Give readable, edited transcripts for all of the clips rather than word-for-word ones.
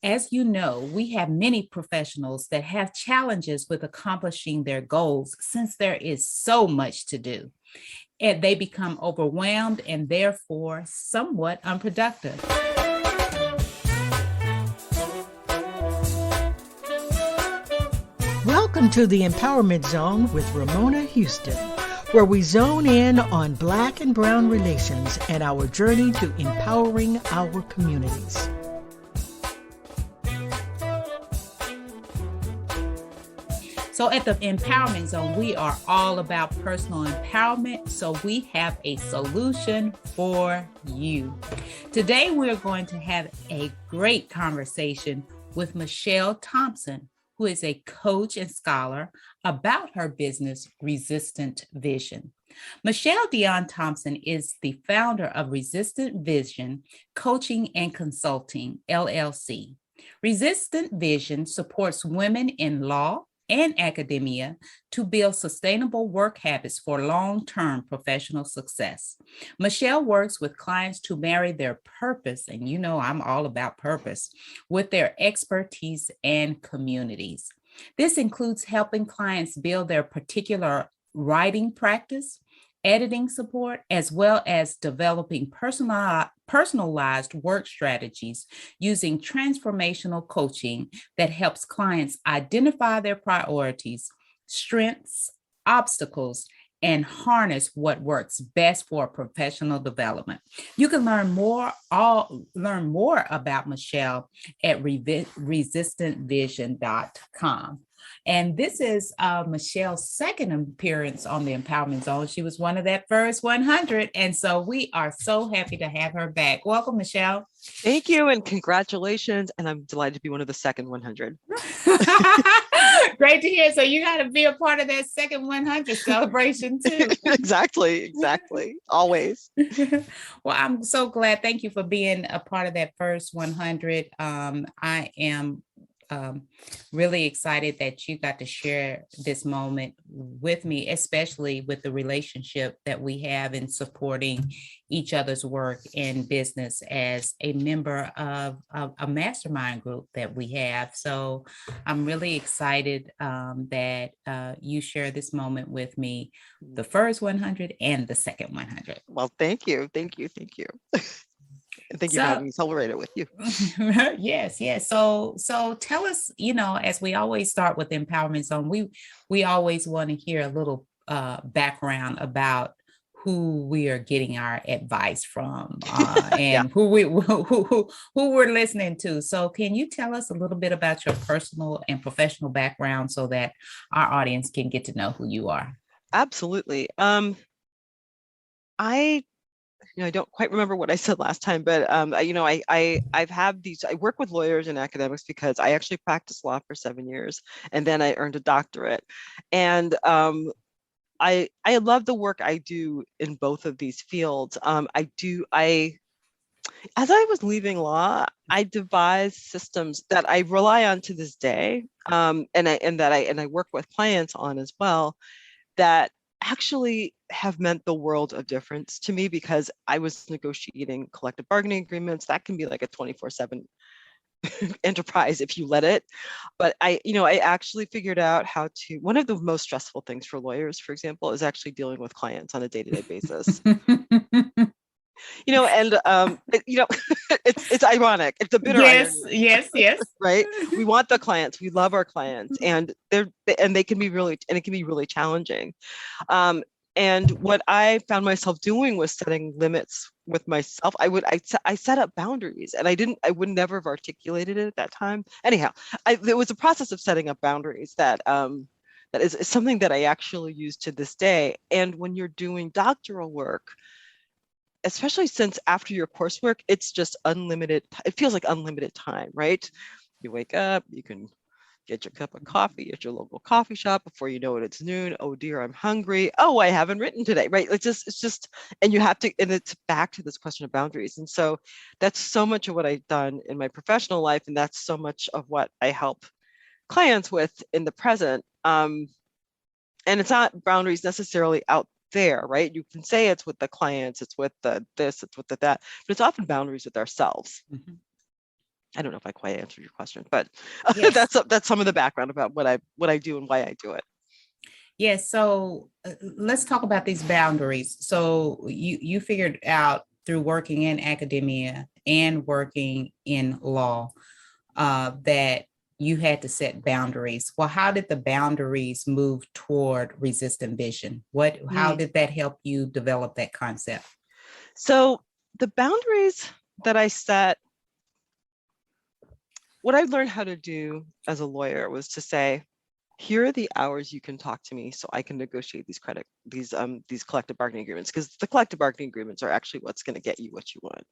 As you know, we have many professionals that have challenges with accomplishing their goals since there is so much to do. And they become overwhelmed and therefore somewhat unproductive. Welcome to the Empowerment Zone with Ramona Houston, where we zone in on Black and Brown relations and our journey to empowering our communities. So at the Empowerment Zone, we are all about personal empowerment. So we have a solution for you. Today, we're going to have a great conversation with Michelle Thompson, who is a coach and scholar about her business, Resistant Vision. Michelle Dionne Thompson is the founder of Resistant Vision Coaching and Consulting, LLC. Resistant Vision supports women in law and academia to build sustainable work habits for long-term professional success. Michelle works with clients to marry their purpose, and you know I'm all about purpose, with their expertise and communities. This includes helping clients build their particular writing practice, editing support, as well as developing personalized work strategies using transformational coaching that helps clients identify their priorities, strengths, obstacles, and harness what works best for professional development. You can learn more about Michelle at resistantvision.com. And this is Michelle's second appearance on the Empowerment Zone. She was one of that first 100. And so we are so happy to have her back. Welcome, Michelle. Thank you and congratulations. And I'm delighted to be one of the second 100. Great to hear. So you got to be a part of that second 100 celebration too. Exactly. Always. Well, I'm so glad. Thank you for being a part of that first 100. I am really excited that you got to share this moment with me, especially with the relationship that we have in supporting each other's work and business as a member of a mastermind group that we have. So I'm really excited that you share this moment with me, the first 100 and the second 100. Well, thank you. And thank you for having me celebrate it with you. Yes. So tell us, as we always start with the Empowerment Zone, we always want to hear a little background about who we are getting our advice from and who we're listening to. So can you tell us a little bit about your personal and professional background so that our audience can get to know who you are? Absolutely. I don't quite remember what I said last time, but I've had these. I work with lawyers and academics because I actually practiced law for 7 years, and then I earned a doctorate. And I love the work I do in both of these fields. As I was leaving law, I devised systems that I rely on to this day, and I work with clients on as well, that actually have meant the world of difference to me, because I was negotiating collective bargaining agreements. That can be like a 24/7 enterprise if you let it. But I actually figured out how to, one of the most stressful things for lawyers, for example, is actually dealing with clients on a day-to-day basis. It's ironic. It's a bitter irony. Yes. Right. We want the clients. We love our clients, and it can be really challenging. And what I found myself doing was setting limits with myself. I set up boundaries, and I would never have articulated it at that time. Anyhow, there was a process of setting up boundaries that is something that I actually use to this day. And when you're doing doctoral work, especially since after your coursework, it's just unlimited. It feels like unlimited time, right? You wake up, you can get your cup of coffee at your local coffee shop. Before you know it, it's noon. Oh dear, I'm hungry. Oh, I haven't written today, right? It's just, and you have to, and it's back to this question of boundaries. And so that's so much of what I've done in my professional life. And that's so much of what I help clients with in the present. And it's not boundaries necessarily out there, right? You can say it's with the clients, it's with the this, it's with the that, but it's often boundaries with ourselves. Mm-hmm. I don't know if I quite answered your question, but Yes. that's some of the background about what I do and why I do it. Yes. So let's talk about these boundaries. So you figured out through working in academia and working in law that you had to set boundaries. Well, how did the boundaries move toward resistant vision? How did that help you develop that concept? So the boundaries that I set, what I learned how to do as a lawyer was to say, here are the hours you can talk to me so I can negotiate these collective bargaining agreements, because the collective bargaining agreements are actually what's going to get you what you want.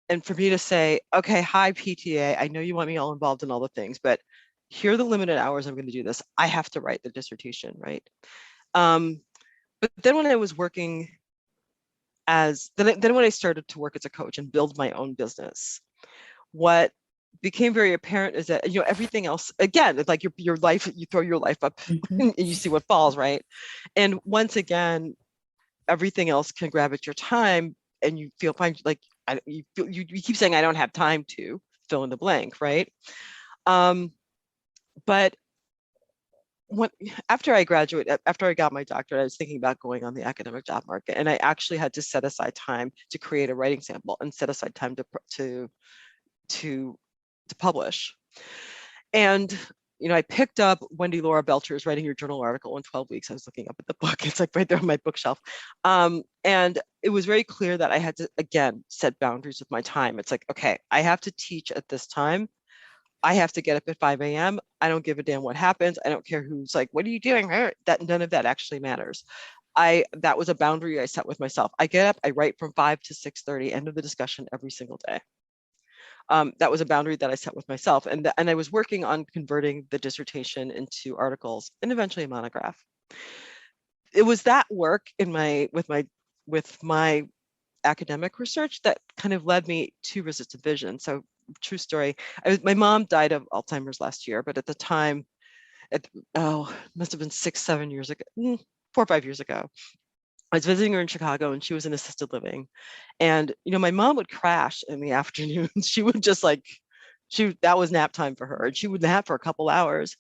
And for me to say, okay, hi PTA, I know you want me all involved in all the things, but here are the limited hours I'm going to do this. I have to write the dissertation, right? But then when I was working then when I started to work as a coach and build my own business, what became very apparent is that, everything else, again, it's like your life, you throw your life up and you see what falls, right? And once again, everything else can grab at your time, and you feel fine, like you keep saying, I don't have time to fill in the blank, right? But after I got my doctorate, I was thinking about going on the academic job market, and I actually had to set aside time to create a writing sample and set aside time to publish. And I picked up Wendy Laura Belcher's Writing Your Journal article in 12 weeks. I was looking up at the book. It's like right there on my bookshelf. And it was very clear that I had to, again, set boundaries with my time. It's like, okay, I have to teach at this time. I have to get up at 5 a.m. I don't give a damn what happens. I don't care who's like, what are you doing? That none of that actually matters. That was a boundary I set with myself. I get up, I write from 5 to 6:30, end of the discussion every single day. That was a boundary that I set with myself. And I was working on converting the dissertation into articles and eventually a monograph. It was that work with my academic research that kind of led me to resistant vision. So true story. My mom died of Alzheimer's last year, but at the time, must have been 6-7 years ago, 4 or 5 years ago. I was visiting her in Chicago, and she was in assisted living. And, my mom would crash in the afternoon. She would just that was nap time for her, and she would nap for a couple hours.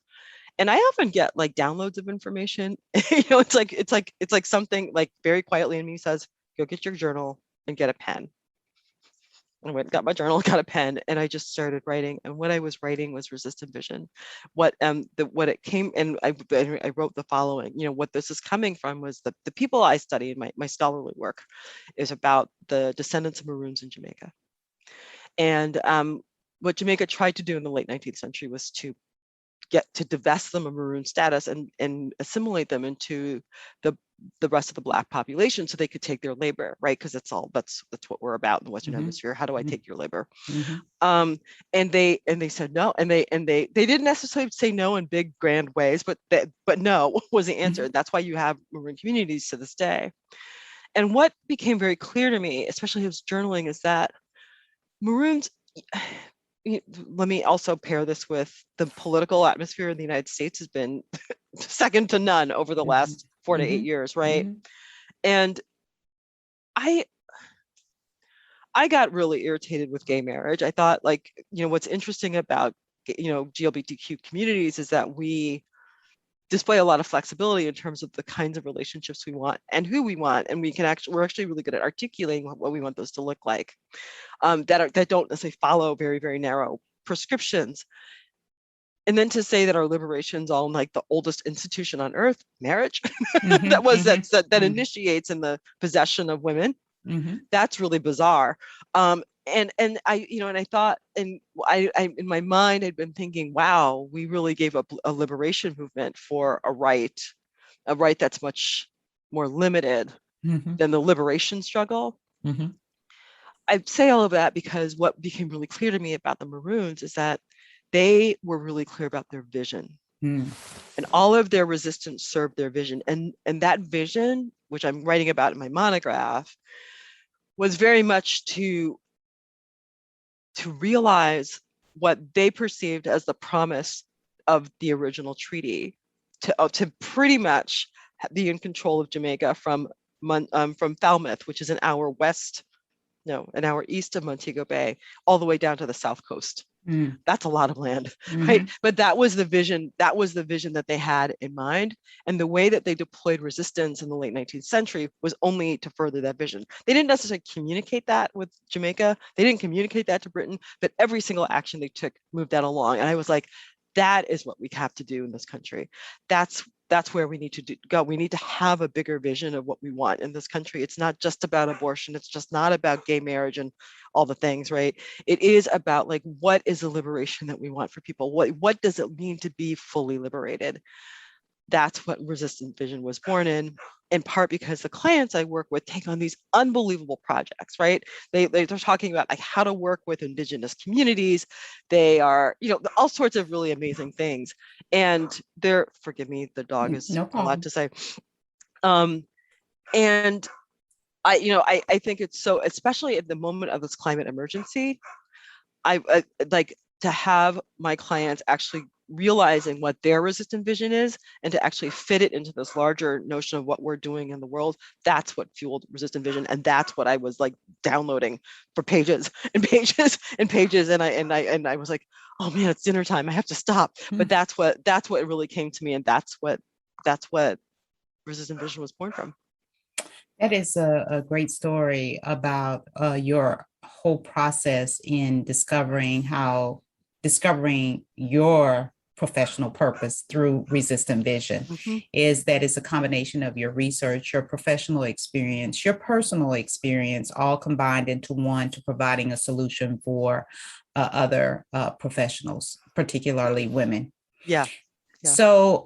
And I often get like downloads of information. It's like something like very quietly in me says, go get your journal and get a pen. I went, got my journal, got a pen, and I just started writing. And what I was writing was resistant vision. What it came, and I wrote the following. What this is coming from was the people I studied. My scholarly work is about the descendants of Maroons in Jamaica. And what Jamaica tried to do in the late 19th century was to divest them of Maroon status and assimilate them into the rest of the Black population so they could take their labor, right? Because that's what we're about in the Western Hemisphere. How do I take your labor? And they said no, and they didn't necessarily say no in big grand ways, but no was the answer. That's why you have Maroon communities to this day. And what became very clear to me, especially as journaling, is that Maroons. Let me also pair this with the political atmosphere in the United States has been second to none over the last 4 to 8 years, right? And I got really irritated with gay marriage. I thought, what's interesting about GLBTQ communities is that we display a lot of flexibility in terms of the kinds of relationships we want and who we want, and we're actually really good at articulating what we want those to look like, that don't necessarily follow very, very narrow prescriptions. And then to say that our liberation's all in like the oldest institution on earth, marriage, that initiates in the possession of women, that's really bizarre. And I thought, and I in my mind had been thinking, wow, we really gave up a liberation movement for a right that's much more limited than the liberation struggle. I say all of that because what became really clear to me about the Maroons is that they were really clear about their vision, and all of their resistance served their vision. And that vision, which I'm writing about in my monograph, was very much to realize what they perceived as the promise of the original treaty, to pretty much be in control of Jamaica from Falmouth, which is an hour west no, an hour east of Montego Bay, all the way down to the South Coast. That's a lot of land, right? But that was the vision. That was the vision that they had in mind. And the way that they deployed resistance in the late 19th century was only to further that vision. They didn't necessarily communicate that with Jamaica. They didn't communicate that to Britain, but every single action they took moved that along. And I was like, that is what we have to do in this country. That's where we need to go. We need to have a bigger vision of what we want in this country. It's not just about abortion. It's just not about gay marriage and all the things, right? It is about like, what is the liberation that we want for people? What does it mean to be fully liberated? That's what Resistant Vision was born in part because the clients I work with take on these unbelievable projects, right? They're talking about like how to work with Indigenous communities. They are, all sorts of really amazing things. And forgive me, the dog is a lot to say. And I think it's so, especially at the moment of this climate emergency, I like to have my clients actually realizing what their resistant vision is and to actually fit it into this larger notion of what we're doing in the world. That's what fueled resistant vision. And that's what I was like downloading for pages and pages and pages. And I was like, oh man, it's dinner time. I have to stop. But that's what it really came to me. And that's what resistant vision was born from. That is a great story about your whole process in discovering your professional purpose through resistant vision. Is that it's a combination of your research, your professional experience, your personal experience, all combined into one to providing a solution for other professionals, particularly women. Yeah. So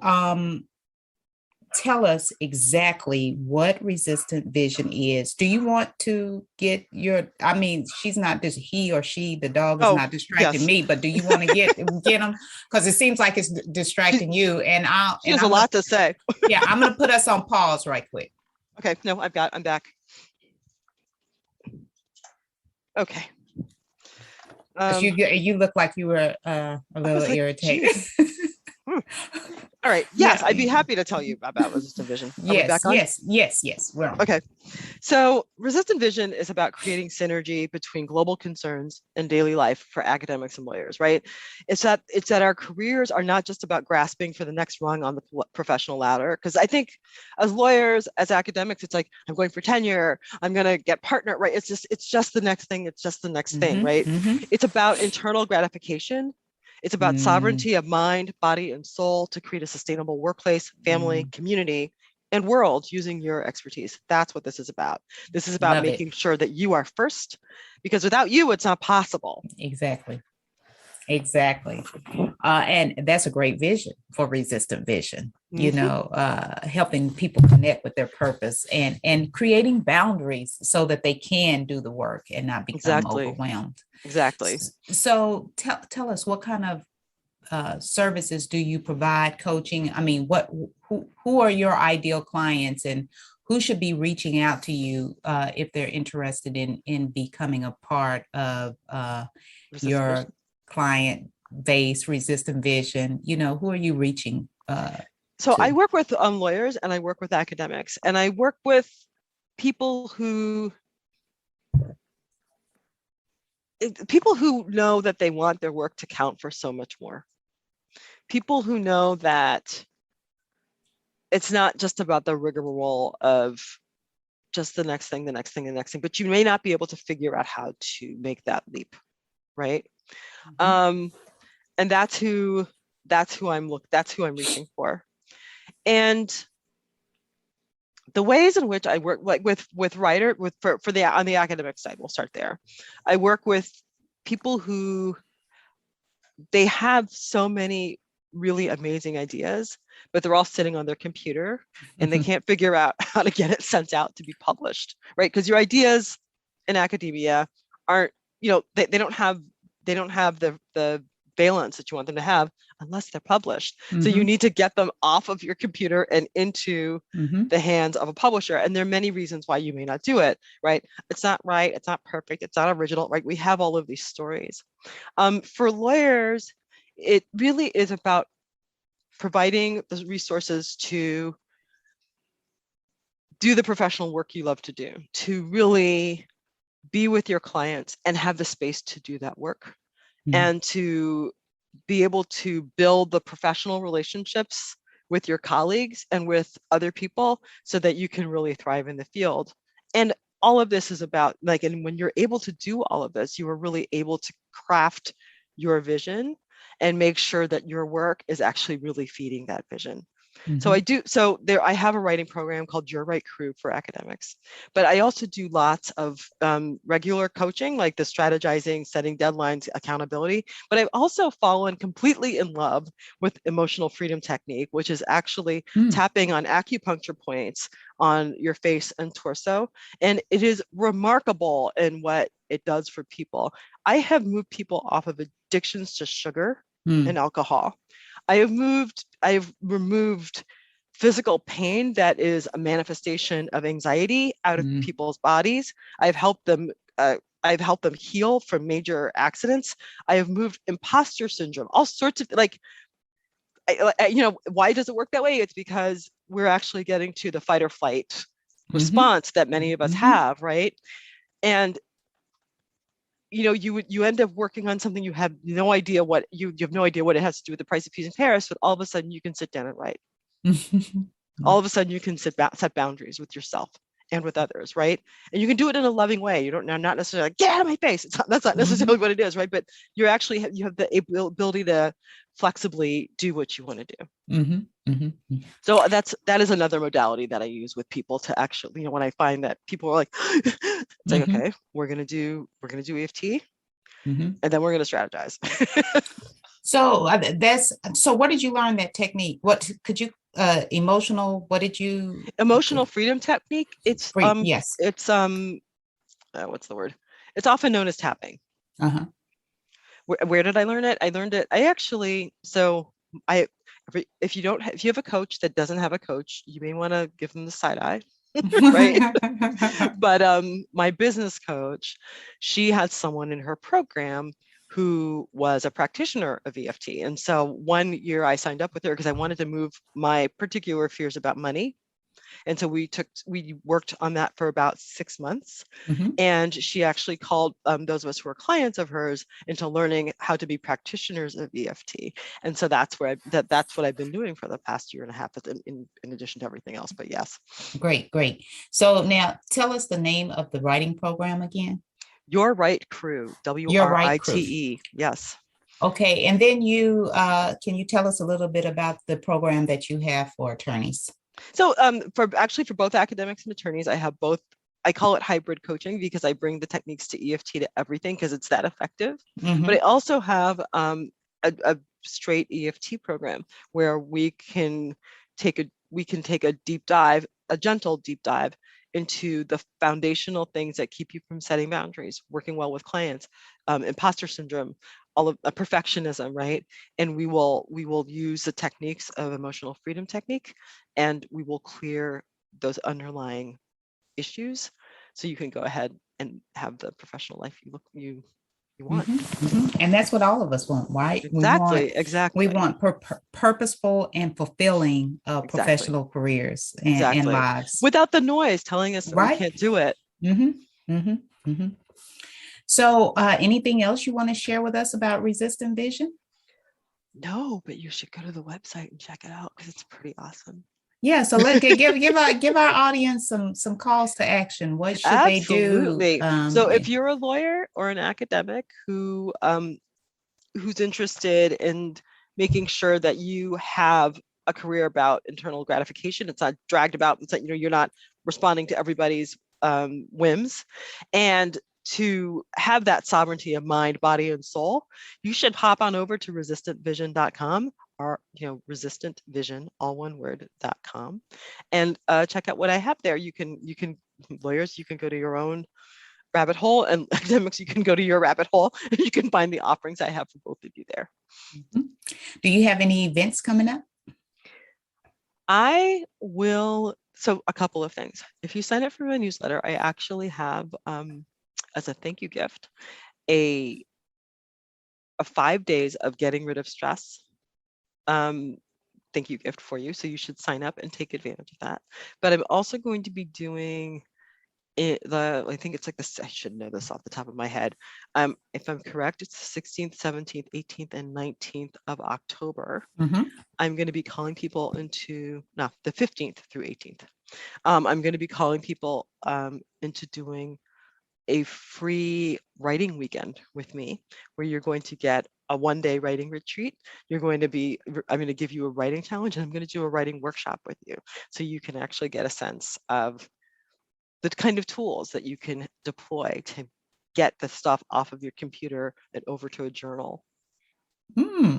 tell us exactly what resistant vision is. Do you want to get she's not just he or she, the dog is not distracting me, but do you want to get them? Because it seems like it's distracting you. And she has a lot to say. Yeah, I'm going to put us on pause right quick. Okay, no, I'm back. Okay. You look like you were a little irritated. All right. Yes, I'd be happy to tell you about resistant vision. Yes. Well, okay. So resistant vision is about creating synergy between global concerns and daily life for academics and lawyers, right? It's that our careers are not just about grasping for the next rung on the professional ladder. Because I think as lawyers, as academics, it's like, I'm going for tenure, I'm going to get partner, right? It's just the next thing. It's just the next thing, right? It's about internal gratification. It's about sovereignty of mind, body, and soul to create a sustainable workplace, family, community, and world using your expertise. That's what this is about. This is about making sure that you are first, because without you, it's not possible. Exactly. And that's a great vision for resistant vision, helping people connect with their purpose and creating boundaries so that they can do the work and not become overwhelmed. Exactly. So tell us, what kind of services do you provide? Coaching? I mean, who are your ideal clients, and who should be reaching out to you if they're interested in becoming a part of your client base, resistant vision? Who are you reaching? So I work with lawyers, and I work with academics, and I work with people who know that they want their work to count for so much more. People who know that it's not just about the rigmarole of just the next thing, but you may not be able to figure out how to make that leap, right? And that's who I'm reaching for. And the ways in which I work, like on the academic side, we'll start there. I work with people who they have so many really amazing ideas, but they're all sitting on their computer and they can't figure out how to get it sent out to be published, right? Because your ideas in academia aren't, they don't have the valence that you want them to have unless they're published. So you need to get them off of your computer and into the hands of a publisher. And there are many reasons why you may not do it, right? It's not right. It's not perfect. It's not original, right? We have all of these stories. For lawyers, it really is about providing the resources to do the professional work you love to do, to really be with your clients and have the space to do that work, Mhm. and to be able to build the professional relationships with your colleagues and with other people so that you can really thrive in the field. And all of this is about, like, and when you're able to do all of this, you are really able to craft your vision and make sure that your work is actually really feeding that vision. So I have a writing program called Your Right Crew for academics, but I also do lots of regular coaching, like the strategizing, setting deadlines, accountability. But I've also fallen completely in love with emotional freedom technique, which is actually tapping on acupuncture points on your face and torso. And it is remarkable in what it does for people. I have moved people off of addictions to sugar and alcohol. I have removed physical pain that is a manifestation of anxiety out of people's bodies. I've helped them heal from major accidents. I have moved imposter syndrome, all sorts of, like, why does it work that way? It's because we're actually getting to the fight or flight response that many of us have, right? And you end up working on something you have no idea what you have no idea what it has to do with the price of peas in Paris, but all of a sudden you can sit down and write. All of a sudden you can set boundaries with yourself and with others, right? And you can do it in a loving way. You don't, not necessarily like, get out of my face. That's not necessarily what it is, right? But you're actually, you have the ability to flexibly do what you want to do. So that is another modality that I use with people to actually, when I find that people are like, it's like, okay, we're gonna do EFT, and then we're gonna strategize. So what did you learn that technique? What could you what did you emotional freedom technique? It's yes. It's what's the word? It's often known as tapping. Where did I learn it? I learned it. If you have a coach that doesn't have a coach, you may want to give them the side eye. Right. But my business coach, she had someone in her program who was a practitioner of EFT. And so one year I signed up with her because I wanted to move my particular fears about money. And so we worked on that for about 6 months. And she actually called those of us who were clients of hers into learning how to be practitioners of EFT. And so that's what I've been doing for the past year and a half, in addition to everything else. But yes. Great. So now tell us the name of the writing program again. Your Right Crew, WRITE. Yes. Okay. And then can you tell us a little bit about the program that you have for attorneys? So for both academics and attorneys, I have both. I call it hybrid coaching because I bring the techniques to EFT to everything because it's that effective. But I also have a straight EFT program where we can take a deep dive, a gentle deep dive into the foundational things that keep you from setting boundaries, working well with clients, imposter syndrome, all of perfectionism, right? And we will use the techniques of emotional freedom technique, and we will clear those underlying issues so you can go ahead and have the professional life you want. And that's what all of us want, right? Exactly. We want purposeful and fulfilling professional careers and lives without the noise telling us that we can't do it. So anything else you want to share with us about Resistant Vision? No, but you should go to the website and check it out because it's pretty awesome. Yeah, so let's give our audience some calls to action. What should they do? So if you're a lawyer or an academic who's interested in making sure that you have a career about internal gratification, it's not dragged about, it's not, you're not responding to everybody's whims, and to have that sovereignty of mind, body, and soul, you should hop on over to resistantvision.com, or Resistant Vision, all one word.com, and check out what I have there. You can lawyers, you can go to your own rabbit hole, and academics, you can go to your rabbit hole, and you can find the offerings I have for both of you there. Do you have any events coming up? I will. So a couple of things. If you sign up for my newsletter, I actually have, as a thank you gift, a 5 days of getting rid of stress thank you gift for you. So you should sign up and take advantage of that. But I'm also going to be doing I think it's like this, I should know this off the top of my head. If I'm correct, it's the 16th, 17th, 18th, and 19th of October. I'm going to be calling people into, no, the 15th through 18th. I'm going to be calling people into doing a free writing weekend with me, where you're going to get a one-day writing retreat. I'm going to give you a writing challenge, and I'm going to do a writing workshop with you, so you can actually get a sense of the kind of tools that you can deploy to get the stuff off of your computer and over to a journal.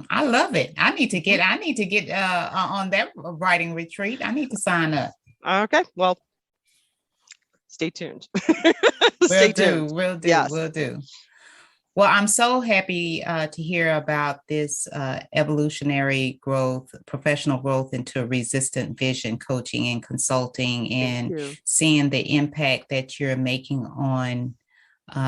I love it. I need to get on that writing retreat. I need to sign up. Okay, well, stay tuned. Will do. Yes. Will do. Well, I'm so happy to hear about this evolutionary growth, professional growth into resistant vision coaching and consulting, and seeing the impact that you're making on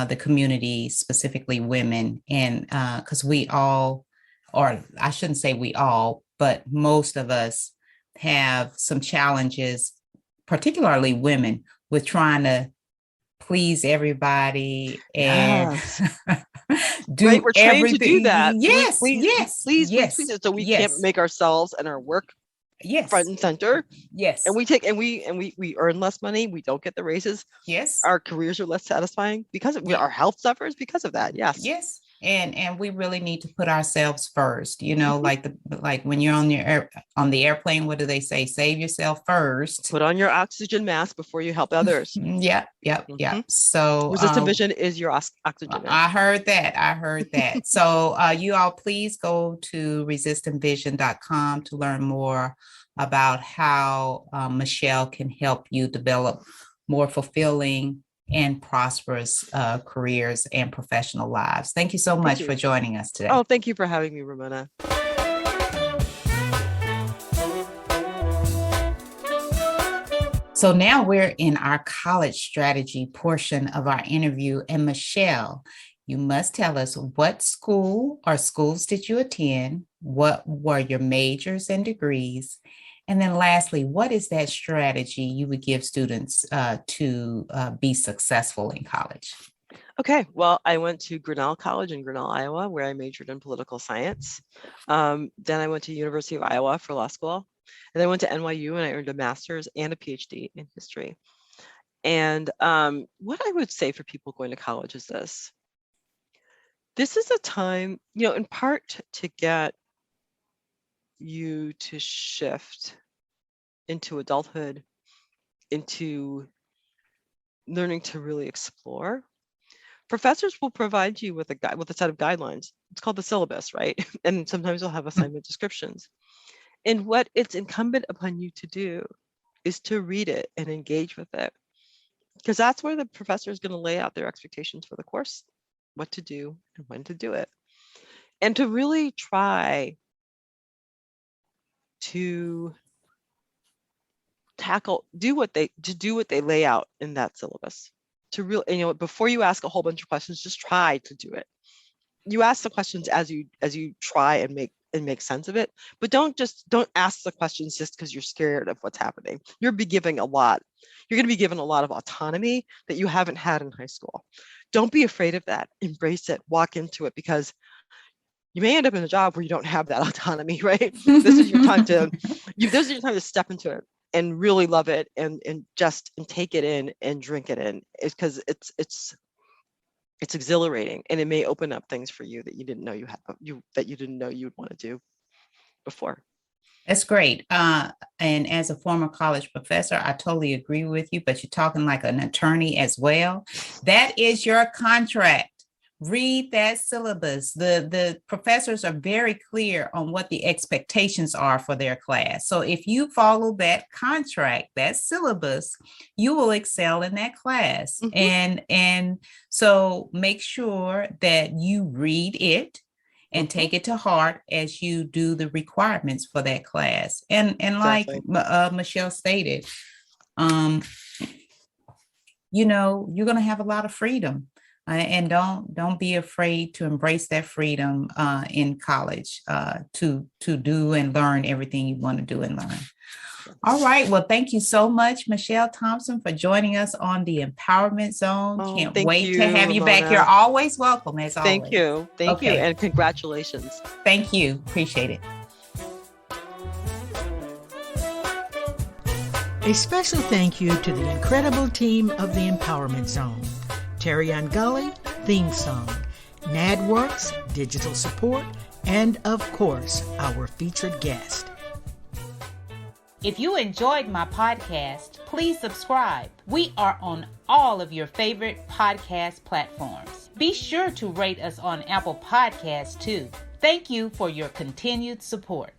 the community, specifically women. And because we all, or I shouldn't say we all, but most of us have some challenges, particularly women, with trying to please everybody and do right, we're trained everything. To do that. Yes, please, so we can't make ourselves and our work front and center. Yes. And we earn less money. We don't get the raises. Yes. Our careers are less satisfying because our health suffers because of that. Yes. Yes. And we really need to put ourselves first, like when you're on the airplane, what do they say? Save yourself first. Put on your oxygen mask before you help others. Yeah. So resistant vision is your oxygen mask. I heard that. So you all please go to resistantvision.com to learn more about how Michelle can help you develop more fulfilling and prosperous careers and professional lives. Thank you so much for joining us today. Oh, thank you for having me, Ramona. So now we're in our college strategy portion of our interview. And Michelle, you must tell us what school or schools did you attend? What were your majors and degrees? And then lastly, what is that strategy you would give students to be successful in college? Okay, well, I went to Grinnell College in Grinnell, Iowa, where I majored in political science. Then I went to University of Iowa for law school. And then I went to NYU and I earned a master's and a PhD in history. And what I would say for people going to college is this. This is a time, in part to get you to shift into adulthood, into learning to really explore. Professors will provide you with a set of guidelines. It's called the syllabus, right? And sometimes they'll have assignment descriptions. And what it's incumbent upon you to do is to read it and engage with it, because that's where the professor is going to lay out their expectations for the course, what to do and when to do it, and to really try to do what they lay out in that syllabus. To really, before you ask a whole bunch of questions, just try to do it. You ask the questions as you try and make sense of it, but don't ask the questions just because you're scared of what's happening. You're going to be given a lot of autonomy that you haven't had in high school. Don't be afraid of that. Embrace it, walk into it, because you may end up in a job where you don't have that autonomy, right? This is your time to step into it and really love it and take it in and drink it in. It's because it's exhilarating, and it may open up things for you that you didn't know you'd want to do before. That's great. And as a former college professor, I totally agree with you, but you're talking like an attorney as well. That is your contract. Read that syllabus. The professors are very clear on what the expectations are for their class. So if you follow that contract, that syllabus, you will excel in that class. Mm-hmm. And so make sure that you read it and take it to heart as you do the requirements for that class. And exactly. Like Michelle stated, you're going to have a lot of freedom. And don't be afraid to embrace that freedom in college to do and learn everything you want to do and learn. All right. Well, thank you so much, Michelle Thompson, for joining us on the Empowerment Zone. Can't wait to have you back here. Always welcome, as always. Thank you. Thank you. And congratulations. Thank you. Appreciate it. A special thank you to the incredible team of the Empowerment Zone. Terry Gully, theme song. NADWorks, digital support, and of course, our featured guest. If you enjoyed my podcast, please subscribe. We are on all of your favorite podcast platforms. Be sure to rate us on Apple Podcasts too. Thank you for your continued support.